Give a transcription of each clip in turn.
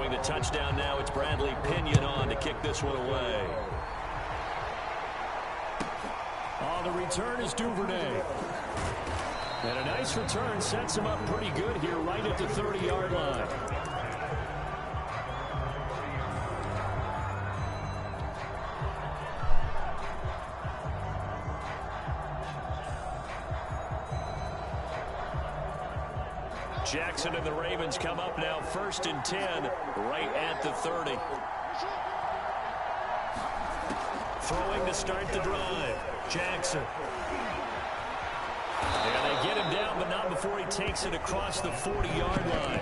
Throwing the touchdown now, it's Bradley Pinion on to kick this one away. On the return is Duvernay. And a nice return sets him up pretty good here right at the 30-yard line. Jackson and the Ravens come up now 1st and 10 right at the 30. Throwing to start the drive. Jackson. And they get him down, but not before he takes it across the 40-yard line.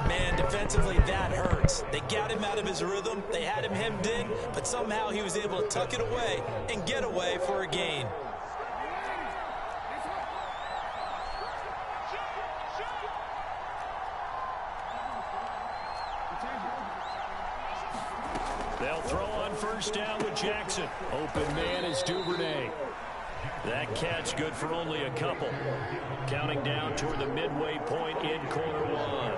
Man, defensively, that hurts. They got him out of his rhythm. They had him hemmed in, but somehow he was able to tuck it away and get away for a gain. They'll throw on 1st down with Jackson. Open man is Duvernay. That catch good for only a couple. Counting down toward the midway point in quarter one.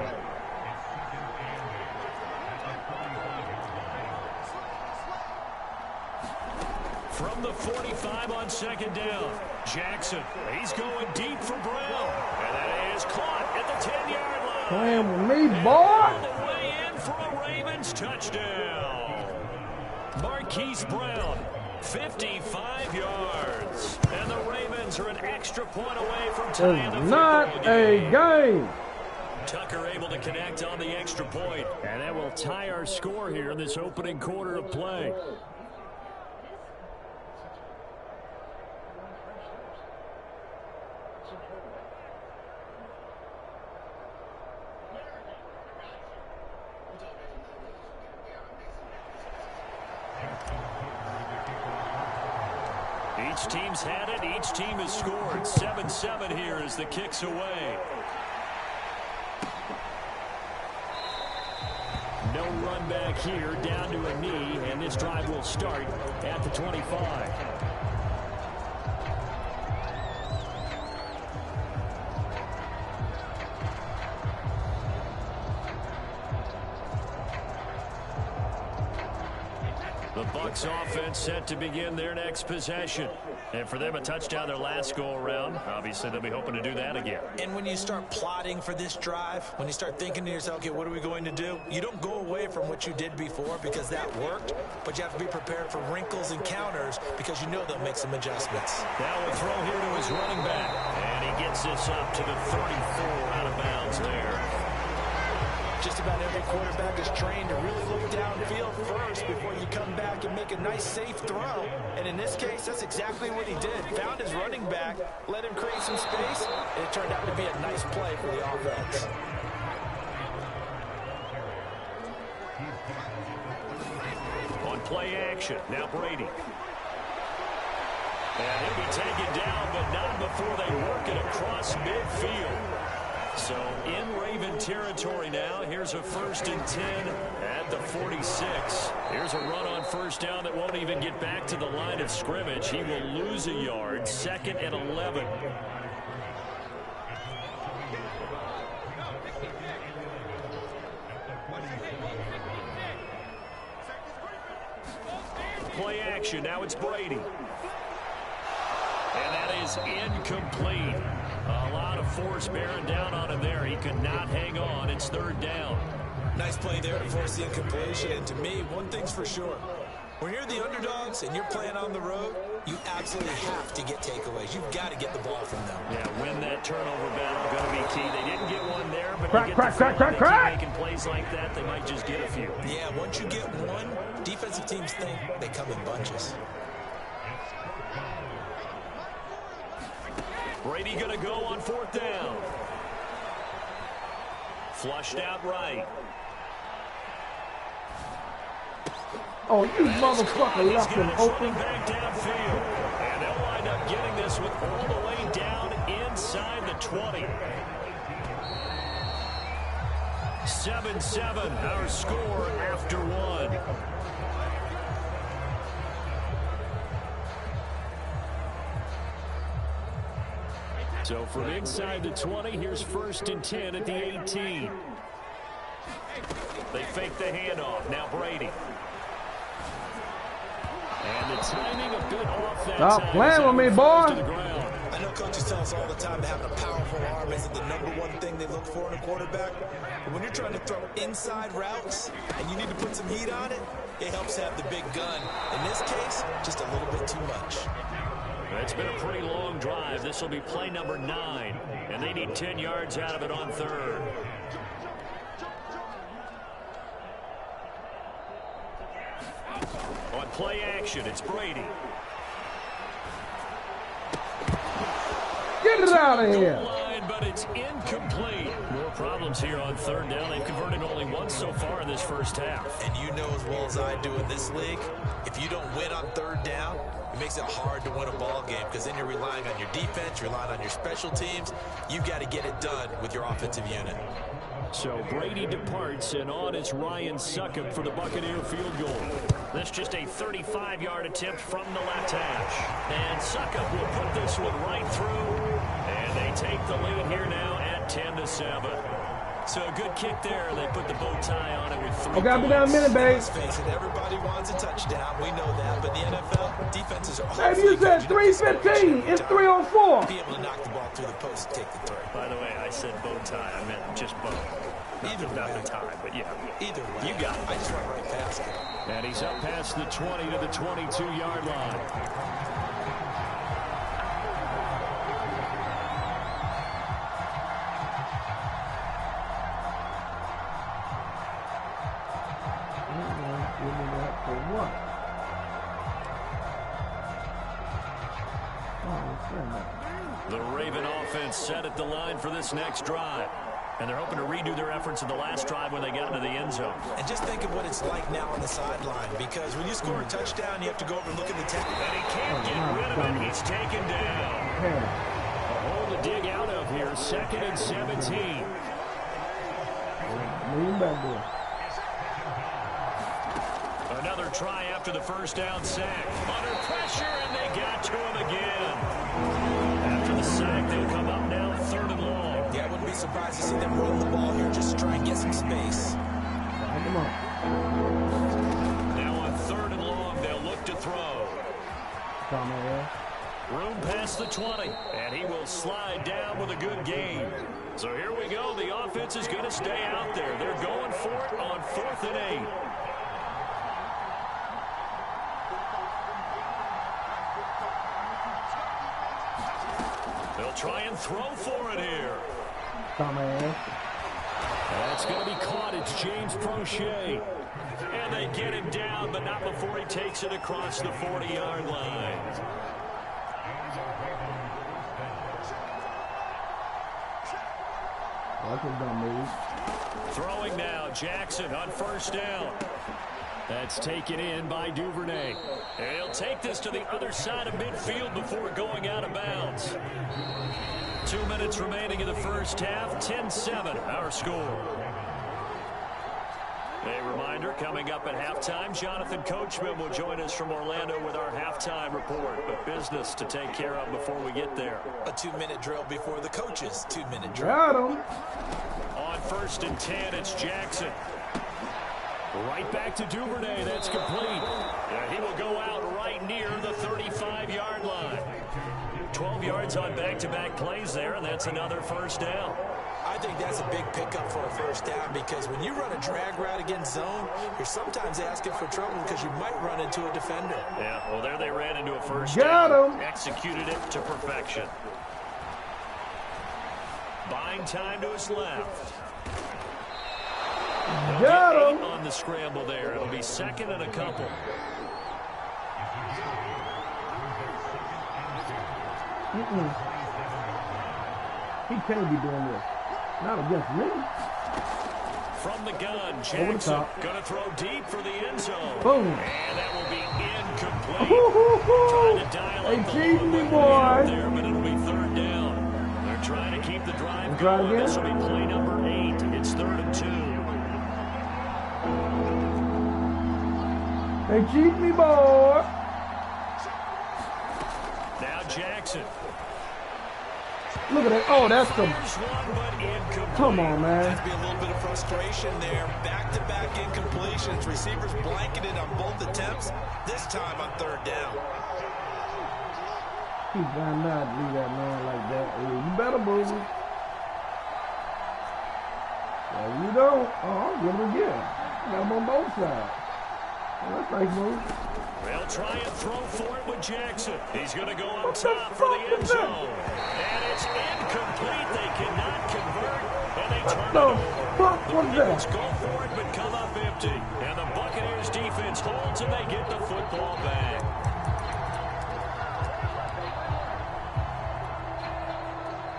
From the 45 on 2nd down. Jackson, he's going deep for Brown. And that is caught at the 10-yard line. Playing with me, boy. All the way in for a Ravens touchdown. Marquise Brown, 55 yards. And the Ravens are an extra point away from tying the football Not game. a game. Tucker able to connect on the extra point. And that will tie our score here in this opening quarter of play. Each team's had it. Each team has scored. 7-7 here as the kick's away. No run back here, down to a knee, and this drive will start at the 25. The Bucs offense set to begin their next possession. And for them, a touchdown their last go-around. Obviously, they'll be hoping to do that again. And when you start plotting for this drive, when you start thinking to yourself, okay, what are we going to do? You don't go away from what you did before because that worked, but you have to be prepared for wrinkles and counters because you know they'll make some adjustments. Now we'll throw here to his running back. And he gets this up to the 34 out of bounds there. Just about every quarterback is trained to really look downfield first before you come back and make a nice, safe throw. And in this case, that's exactly what he did. Found his running back, let him create some space, and it turned out to be a nice play for the offense. On play action, now Brady. And he'll be taken down, but not before they work it across midfield. So in Raven territory now. Here's a 1st and 10 at the 46. Here's a run on 1st down that won't even get back to the line of scrimmage. He will lose a yard. 2nd and 11. Play action. Now it's Brady. And that is incomplete. A lot of force bearing down on him there. He could not hang on. It's 3rd down. Nice play there to force the incompletion. And to me, one thing's for sure. When you're the underdogs and you're playing on the road, you absolutely have to get takeaways. You've got to get the ball from them. Yeah, win that turnover battle. Going to be key. They didn't get one there, but Crack. making plays like that, they might just get a few. Yeah, once you get one, defensive teams think they come in bunches. Brady going to go on 4th down. Flushed out right. Oh, you motherfucker left him open. Back downfield. And they'll wind up getting this with all the way down inside the 20. 7-7, our score after one. So from inside the 20, here's 1st and 10 at the 18. They fake the handoff. Now Brady. And the timing a bit off that time. Stop playing with me, boy. I know coaches tell us all the time that having a powerful arm isn't the #1 thing they look for in a quarterback. But when you're trying to throw inside routes and you need to put some heat on it, it helps have the big gun. In this case, just a little bit too much. It's been a pretty long drive. This will be play number 9, and they need 10 yards out of it on 3rd. On play action, it's Brady. Get it out of here. Line, but it's incomplete. More problems here on 3rd down. They've converted only once so far in this first half. And you know as well as I do in this league, if you don't win on 3rd down, it makes it hard to win a ball game because then you're relying on your defense, you're relying on your special teams. You've got to get it done with your offensive unit. So Brady departs, and on is Ryan Succop for the Buccaneer field goal. That's just a 35-yard attempt from the left hash. And Succop will put this one right through. And they take the lead here now at 10-7. So a good kick there. They put the bow tie on it with 3 points. Got me down a minute, babe. Let's face it, everybody wants a touchdown. We know that. But the NFL, defenses are Baby, you said 3:15. It's 3 on 4. Be able to knock the ball through the post and take the throw. By the way, I said bow tie. I meant just bow. Not the tie, but yeah. Either way. You got it. I just went right past it. And he's up past the 20 to the 22-yard line. The Raven offense set at the line for this next drive. And they're hoping to redo their efforts in the last drive when they got into the end zone. And just think of what it's like now on the sideline, because when you score a touchdown, you have to go over and look at the tape. And he can't get rid of it. He's taken down. A hole to dig out of here. 2nd and 17. Another try after the first down sack. Under pressure, and they got to him again. After the sack, they'll come up now 3rd and long. Yeah, I wouldn't be surprised to see them run the ball here, just try and get some space. Now on 3rd and long, they'll look to throw. Room past the 20, and he will slide down with a good gain. So here we go. The offense is going to stay out there. They're going for it on 4th and 8. They'll try and throw for it here. That's going to be caught. It's James Prochet. And they get him down, but not before he takes it across the 40-yard line. Throwing now, Jackson on 1st down. That's taken in by Duvernay. And he'll take this to the other side of midfield before going out of bounds. 2 minutes remaining in the first half. 10-7, our score. A reminder, coming up at halftime, Jonathan Coachman will join us from Orlando with our halftime report. But business to take care of before we get there. A 2-minute drill before the coaches' 2-minute drill. Got him. On 1st and 10, it's Jackson. Right back to Duvernay. That's complete. And he will go out right near the 35-yard line. 12 yards on back-to-back plays there, and that's another 1st down. I think that's a big pickup for a 1st down, because when you run a drag route against zone, you're sometimes asking for trouble because you might run into a defender. Yeah, well, there they ran into a 1st down. Got him. Executed it to perfection. Buying time to his left. Got him. On the scramble there. It'll be 2nd and a couple. He can't be doing this. Not against me. From the gun, Jackson going to throw deep for the end zone. Boom. And that will be incomplete. Trying to dial up the cheating me, boy. there, but it'll be 3rd down. They're trying to keep the drive going. This will be play number 8. It's 3rd and 2. They cheat me, boy. Now Jackson. Look at that. Oh, that's the. Come on, man. There's be a little bit of frustration there. Back-to-back incompletions. Receivers blanketed on both attempts. This time on third down. He better not leave that man like that. You better move him. Well, you don't. Oh, I'll get him again. Got him on both sides. Well, that's nice move. They'll try and throw for it with Jackson. He's going to go on top for the end zone. And it's incomplete. They cannot convert. And they turn it over. The Ravens go for it but come up empty. And the Buccaneers defense holds and they get the football back.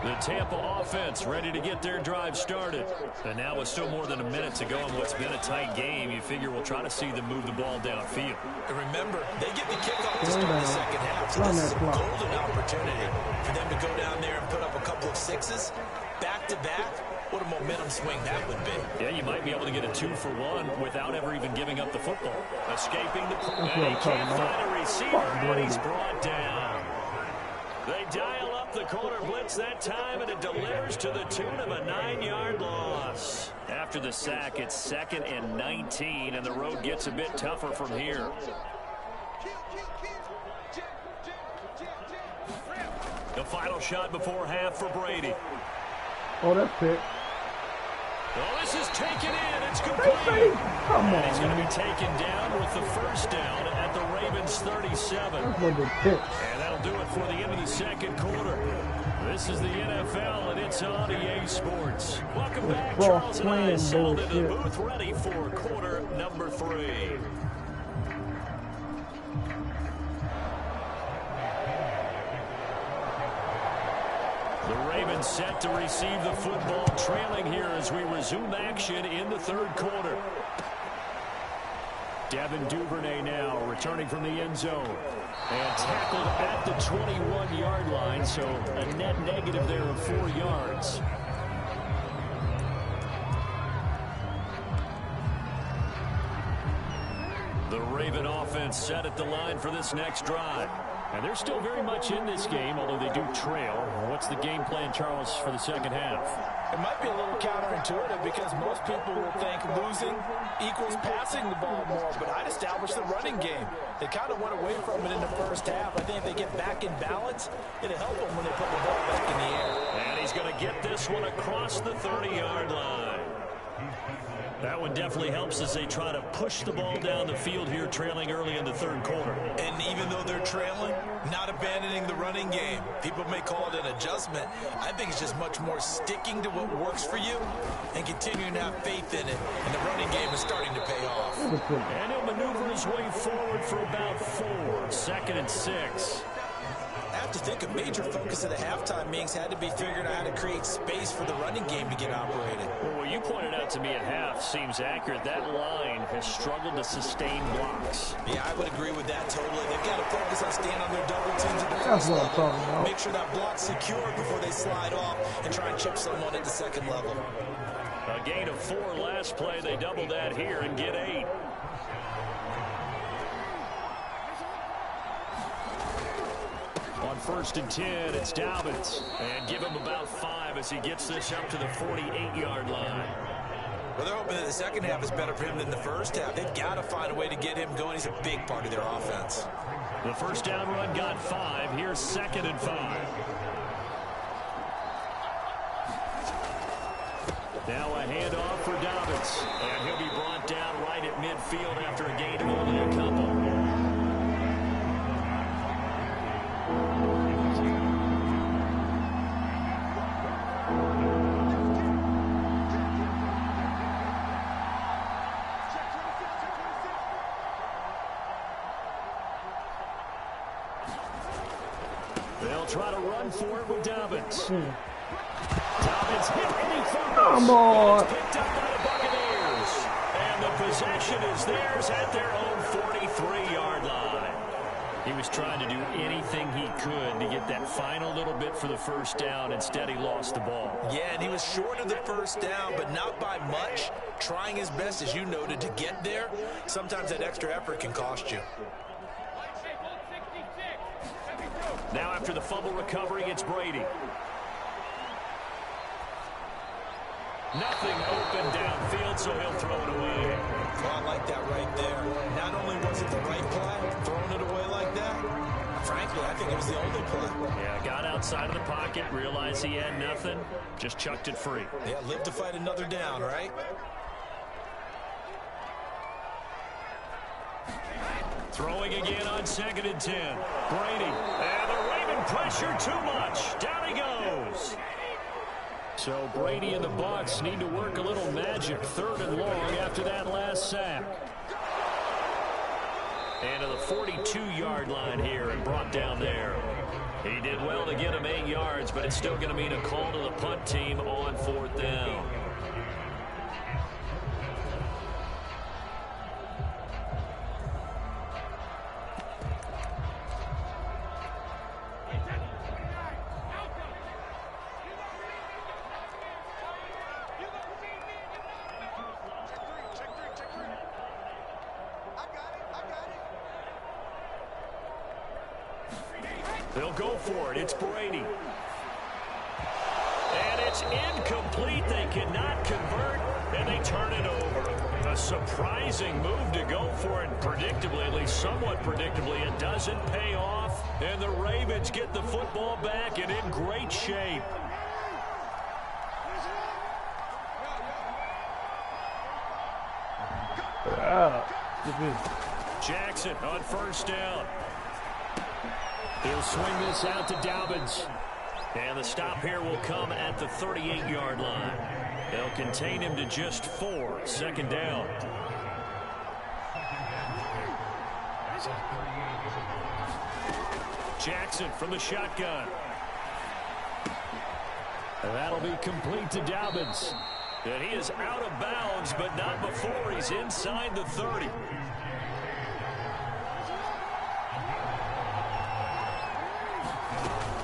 The Tampa offense ready to get their drive started. And now with still more than a minute to go in what's been a tight game, you figure we'll try to see them move the ball downfield. And remember, they get the kickoff to start the second half, so this is a golden opportunity for them to go down there and put up a couple of sixes back-to-back. What a momentum swing that would be. Yeah, you might be able to get a 2-for-1 without ever even giving up the football. Escaping the play. He can't find a receiver, and he's brought down. They dial up the corner blitz that time, and it delivers to the tune of a 9-yard loss. After the sack, it's 2nd and 19, and the road gets a bit tougher from here. The final shot before half for Brady. Oh, that's pick. Well, this is taken in. It's complete. Come on, and he's going to be taken down with the first down at the Ravens 37. That's one big pick. And that'll do it for the end of the second quarter. This is the NFL, and it's on EA Sports. Welcome back. Charles and I settled into the booth, ready for quarter number 3. The Ravens set to receive the football, trailing here as we resume action in the third quarter. Devin Duvernay now returning from the end zone. And tackled at the 21-yard line, so a net negative there of 4 yards. The Raven offense set at the line for this next drive. And they're still very much in this game, although they do trail. What's the game plan, Charles, for the second half? It might be a little counterintuitive because most people will think losing equals passing the ball more, but I'd establish the running game. They kind of went away from it in the first half. I think if they get back in balance, it'll help them when they put the ball back in the air. And he's going to get this one across the 30-yard line. That one definitely helps as they try to push the ball down the field here, trailing early in the third quarter. And even though they're trailing, not abandoning the running game. People may call it an adjustment. I think it's just much more sticking to what works for you and continuing to have faith in it. And the running game is starting to pay off. And he'll maneuver his way forward for about 4. 2nd and 6. I have to think a major focus of the halftime meetings had to be figuring out how to create space for the running game to get operated. Well, what you pointed out to me at half seems accurate. That line has struggled to sustain blocks. Yeah, I would agree with that totally. They've got to focus on staying on their double teams at the first level. Make sure that block's secure before they slide off and try and chip someone at the second level. A gain of 4 last play. They double that here and get 8. On 1st and 10, it's Dobbins. And give him about 5 as he gets this up to the 48-yard line. Well, they're hoping that the second half is better for him than the first half. They've got to find a way to get him going. He's a big part of their offense. The first down run got 5. Here's 2nd and 5. Now a handoff for Dobbins. And he'll be brought down right at midfield after a gain of only a couple. They'll try to run for it with Dobbins. Dobbins hit and he fumbles. Come on. It's picked up by the Buccaneers. And the possession is theirs at their own 43-yard line. He was trying to do anything he could to get that final little bit for the first down. Instead, he lost the ball. Yeah, and he was short of the first down, but not by much. Trying his best, as you noted, to get there. Sometimes that extra effort can cost you. Now after the fumble recovery, it's Brady. Nothing open downfield, so he'll throw it away. Well, I like that right there. Not only was it the right play, throwing it away like that, frankly, I think it was the only play. Yeah, got outside of the pocket, realized he had nothing, just chucked it free. Yeah, live to fight another down, right? Throwing again on 2nd and 10. Brady. And the Raven pressure too much. Down he goes. So Brady and the Bucs need to work a little magic. 3rd and long after that last sack. And to the 42-yard line here and brought down there. He did well to get him 8 yards, but it's still going to mean a call to the punt team on 4th down. They'll go for it. It's Brady. And it's incomplete. They cannot convert, and they turn it over. A surprising move to go for it. Predictably, at least somewhat predictably, it doesn't pay off. And the Ravens get the football back and in great shape. Jackson on 1st down. He'll swing this out to Dobbins. And the stop here will come at the 38-yard line. They'll contain him to just 4. 2nd down. Jackson from the shotgun. And that'll be complete to Dobbins. And he is out of bounds, but not before he's inside the 30.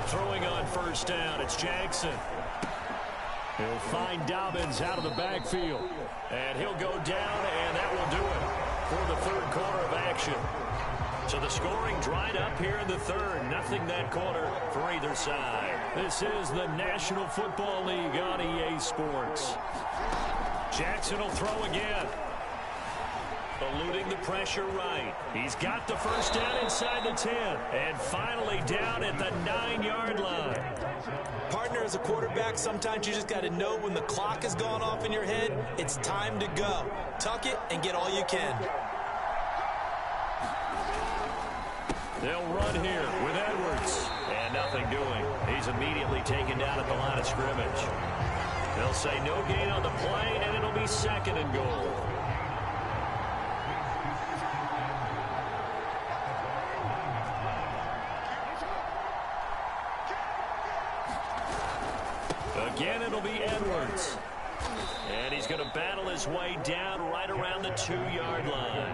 Throwing on 1st down, it's Jackson. He'll find Dobbins out of the backfield. And he'll go down, and that will do it for the 3rd quarter of action. So the scoring dried up here in the 3rd. Nothing that quarter for either side. This is the National Football League on EA Sports. Jackson will throw again. Eluding the pressure right. He's got the 1st down inside the 10. And finally down at the 9-yard line. Partner, as a quarterback, sometimes you just got to know when the clock has gone off in your head, it's time to go. Tuck it and get all you can. They'll run here with Edwards. And nothing doing. He's immediately taken down at the line of scrimmage. They'll say no gain on the play, and it'll be 2nd and goal. Again, it'll be Edwards. And he's going to battle his way down right around the 2-yard line.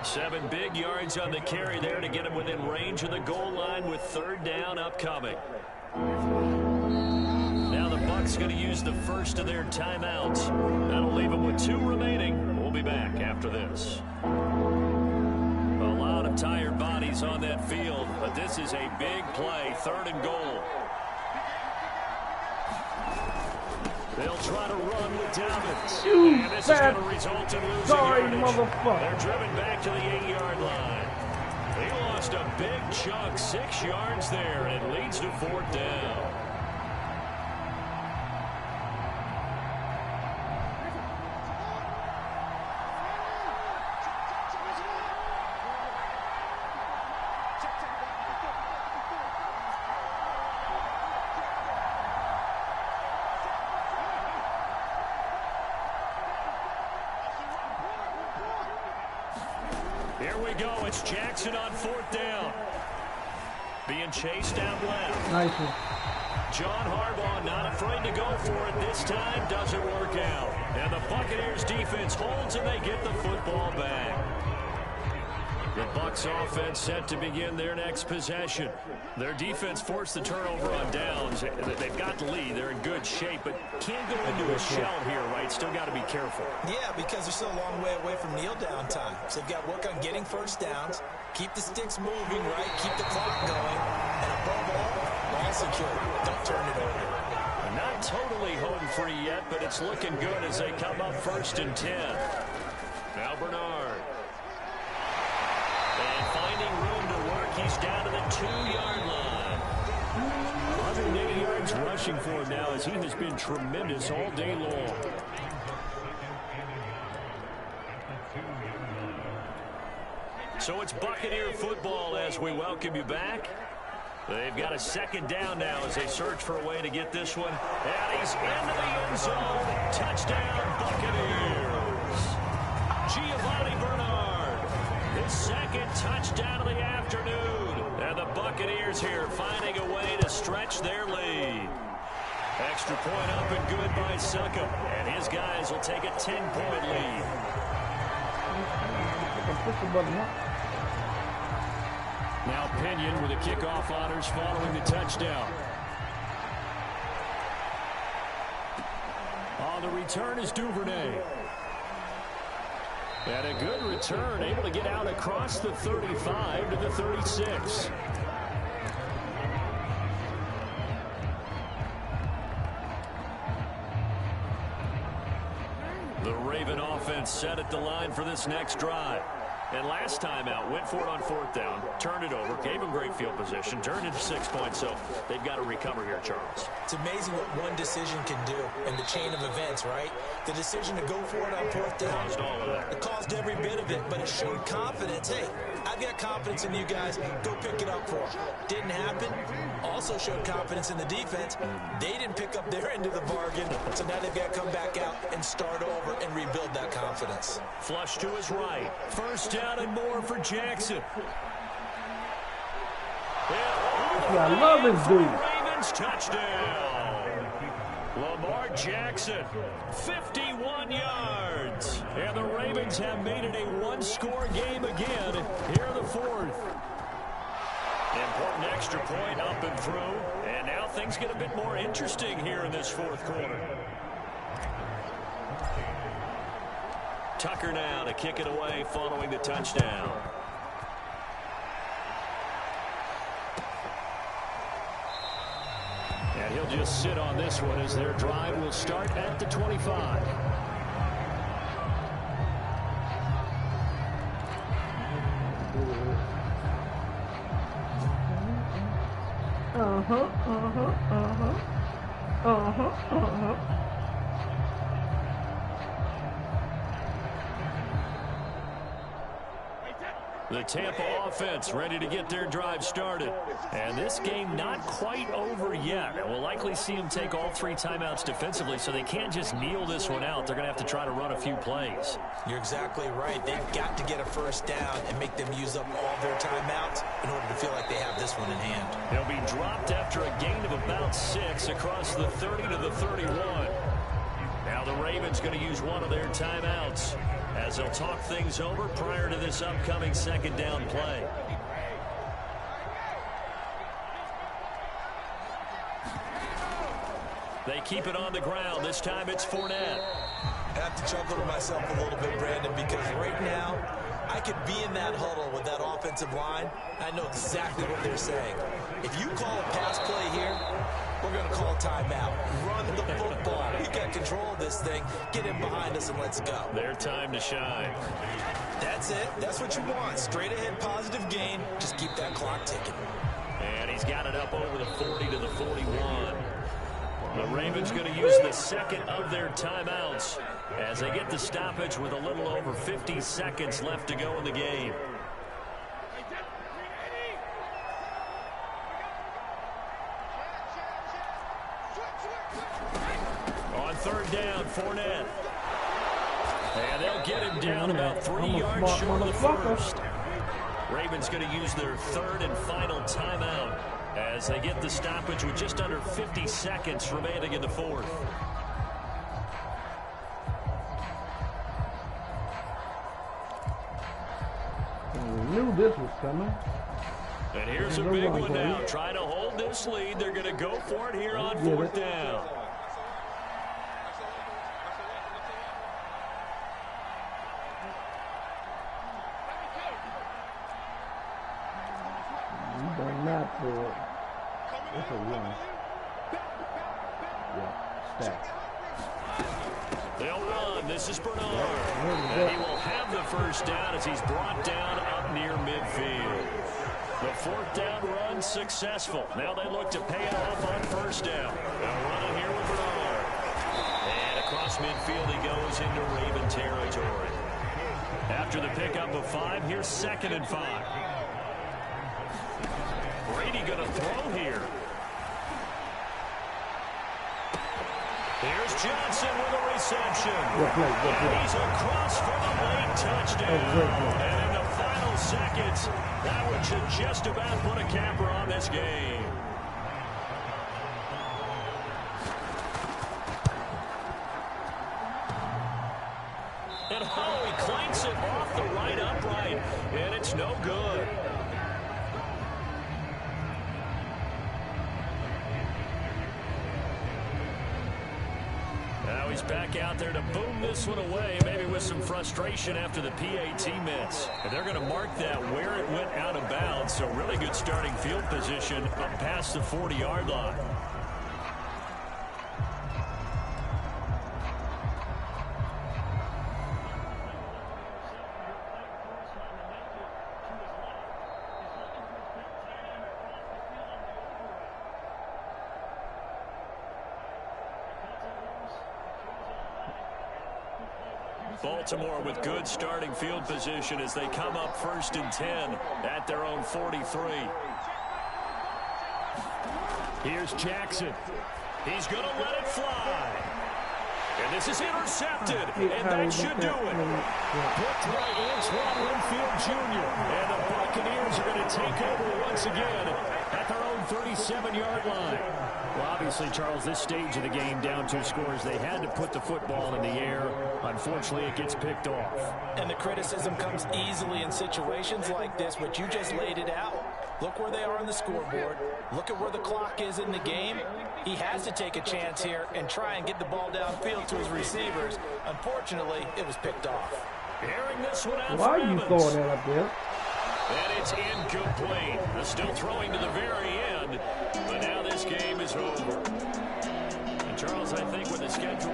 7 big yards on the carry there to get him within range of the goal line with 3rd down upcoming. Now the Bucs going to use the first of their timeouts. That'll leave them with 2 remaining. We'll be back after this. A lot of tired bodies on that field, but this is a big play. 3rd and goal. They'll try to run with Dobbins. And this is going to result in losing yardage. Motherfucker. They're driven back to the 8-yard line. He lost a big chunk, 6 yards there, and it leads to 4th down. Here we go. It's Jackson on 4th down. Being chased out left. Nice one. John Harbaugh not afraid to go for it. This time doesn't work out. And the Buccaneers defense holds and they get the football back. The Bucs offense set to begin their next possession. Their defense forced the turnover on downs. They've got the lead. They're in good shape, but can't go into a shell here, right? Still got to be careful. Yeah, because they're still a long way away from kneel down time. So they've got to work on getting 1st downs, keep the sticks moving, right? Keep the clock going. And above all, ball security. Don't turn it over. Not Not totally home free yet, but it's looking good as they come up 1st and 10. Now Bernard. And finding room to work, he's down to the 2-yard line. 180 yards rushing for him now as he has been tremendous all day long. So it's Buccaneer football as we welcome you back. They've got a 2nd down now as they search for a way to get this one. And he's into the end zone. Touchdown, Buccaneers. Giovanni Bernard, his 2nd touchdown of the afternoon. And the Buccaneers here finding a way to stretch their lead. Extra point up and good by Succop. And his guys will take a 10-point lead. Now Pinion with the kickoff honors following the touchdown. On the return is Duvernay. And a good return, able to get out across the 35 to the 36. The Raven offense set at the line for this next drive. And last time out, went for it on 4th down, turned it over, gave them great field position, turned it to 6 points, so they've got to recover here, Charles. It's amazing what one decision can do in the chain of events, right? The decision to go for it on 4th down. Caused all of that. It caused every bit of it, but it showed confidence. Hey, I've got confidence in you guys. Go pick it up for them. Didn't happen. Also showed confidence in the defense. They didn't pick up their end of the bargain, so now they've got to come back out and start over and rebuild that confidence. Flush to his right. 1st down and more for Jackson. I love this dude. Ravens touchdown. Lamar Jackson, 51 yards. And the Ravens have made it a one-score game again here in the 4th. Important extra point up and through. And now things get a bit more interesting here in this 4th quarter. Tucker now to kick it away following the touchdown. And he'll just sit on this one as their drive will start at the 25. The Tampa offense ready to get their drive started. And this game not quite over yet. And we'll likely see them take all 3 timeouts defensively, so they can't just kneel this one out. They're going to have to try to run a few plays. You're exactly right. They've got to get a 1st down and make them use up all their timeouts in order to feel like they have this one in hand. They'll be dropped after a gain of about 6 across the 30 to the 31. Now the Ravens going to use one of their timeouts as they'll talk things over prior to this upcoming 2nd down play. They keep it on the ground. This time it's Fournette. I have to chuckle to myself a little bit, Brandon, because right now I could be in that huddle with that offensive line. I know exactly what they're saying. If you call a pass play here, we're going to call a timeout. Run the football. We got control of this thing. Get in behind us and let's go. Their time to shine. That's it. That's what you want. Straight ahead positive gain. Just keep that clock ticking. And he's got it up over the 40 to the 41. The Ravens going to use the 2nd of their timeouts as they get the stoppage with a little over 50 seconds left to go in the game. On 3rd down, Fournette. And they'll get him down about 3 yards short of the 1st. Ravens going to use their 3rd and final timeout as they get the stoppage with just under 50 seconds remaining in the 4th. We knew this was coming. And here's a big one now. Trying to hold this lead. They're going to go for it here on 4th down. You better not for it. That's a win. Yeah. that. They'll run. This is Bernard. And he will have the first down as he's brought down up near midfield. The fourth down run successful. Now they look to pay it off on first down. They'll run it here with Bernard. And across midfield he goes into Raven territory. After the pickup of 5, here's 2nd and 5. Brady going to throw here. Here's Johnson with a reception. And he's across for the late touchdown. And in the final seconds, that one should just about put a capper on this game. And he clanks it off the right upright, and it's no good. Now he's back out there to boom this one away, maybe with some frustration after the PAT miss. And they're going to mark that where it went out of bounds, so really good starting field position up past the 40-yard line. Baltimore with good starting field position as they come up 1st and 10 at their own 43. Here's Jackson. He's going to let it fly. And this is intercepted, and that should do it. Picked by Antoine Winfield Jr. And the Buccaneers are going to take over once again at their own 37-yard line. Well, obviously, Charles, this stage of the game, down 2 scores, they had to put the football in the air. Unfortunately, it gets picked off. And the criticism comes easily in situations like this, but you just laid it out. Look where they are on the scoreboard. Look at where the clock is in the game. He has to take a chance here and try and get the ball downfield to his receivers. Unfortunately, it was picked off. Airing this one out. Why are you throwing that up there? And it's incomplete. They're still throwing to the very end, but now this game is over. And Charles, I think with the schedule